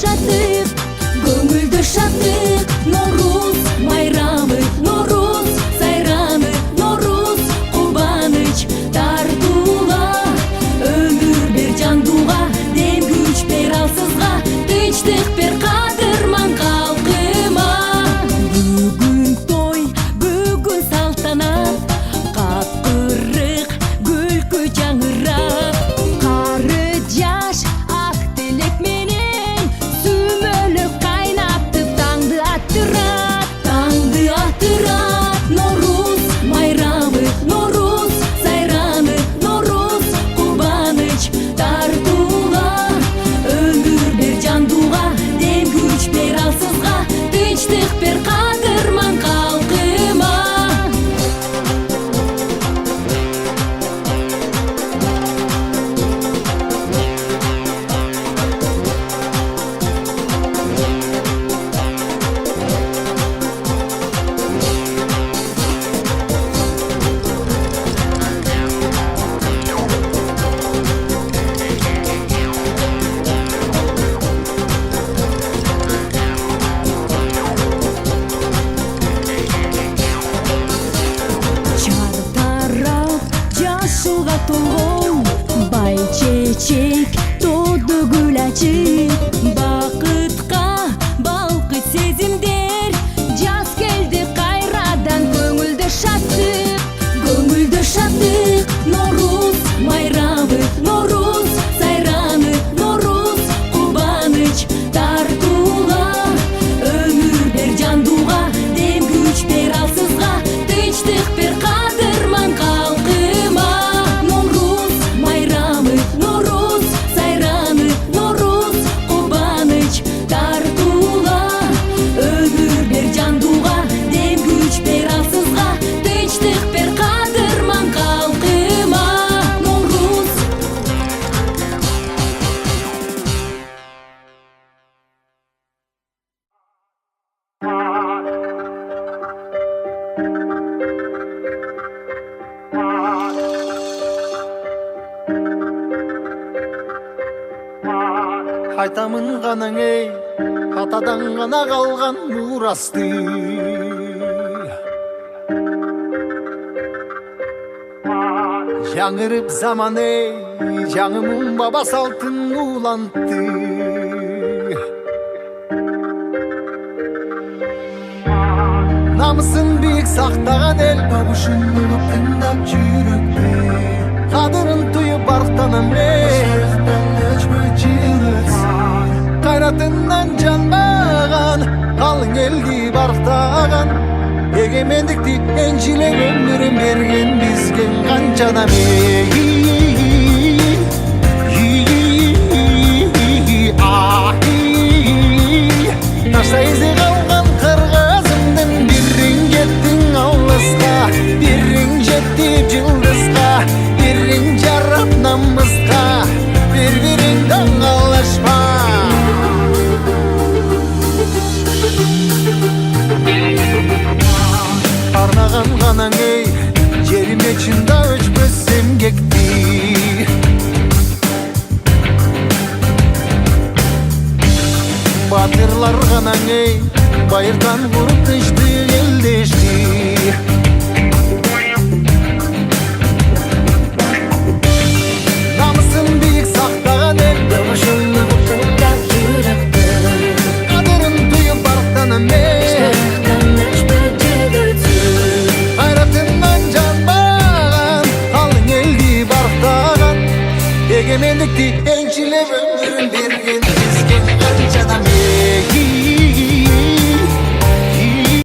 шаттык, көңүлдө шаттык. Норуз майрамы, Норуз сайраны, Норуз кубаныч тартууга. Өмүр бер жандууга, дем күч бер алсызга, тынчтык бер кадырман калкыма. Бүгүн той, бүгүн салтанат, капкырык күлкү жаңырап. Кары жаш ак тилек менен сүмөлөк кайнатып таңды аттырат, таңды аттырат. Норуз майрамы, Норуз сайраны, Норуз кубаныч тартууга. Өмүр бер жандууга, дем күч бер алсызга, тынчтык бер кадырман калкыма. Чартарап жашылга толгон, бай чечек тоду гүл ачып. Бакытка балкыт сезимдер, жаз келди кайрадан. Көңүлдө шаттык, көңүлдө шаттык. Норуз майрамы, Норуз сайраны, Норуз кубаныч тартууга. Өмүр бер жандууга, дем күч бер алсызга, тынчтык бер кадырман калкыма. Норуз майрамы, Норуз сайраны, Норуз кубаныч тартууга. Өмүр бер жандууга, дем күч бер алсызга, тынчтык бер кадырман калкыма. Норуз. Айтамын ғанаң ей, атадан ғана қалған мурасты. Жаңырып заман ей, жаңымын баба салтын улантты. Намысын биік сақтаған ел, бабушын ұлып тыңдап жүректе. Қадырын түйіп барықтанам ей, қайратынан жанбаған, қалың елді барықтаған. Егемендікті еншілеп өмірін берген бізген қаншадам ей. Нашта eze қалған қырғызымдың, бірің жеттің алысқа, бірің жеттіп жылдызға, бірің жарап намысқа, бір-біріңді аңғалашпа. Арнаған ғанаң ей, жеріме чында өчпөс эмгекти. Батырлар ғанаң ей, байырдан ғұрып тышты елдешти.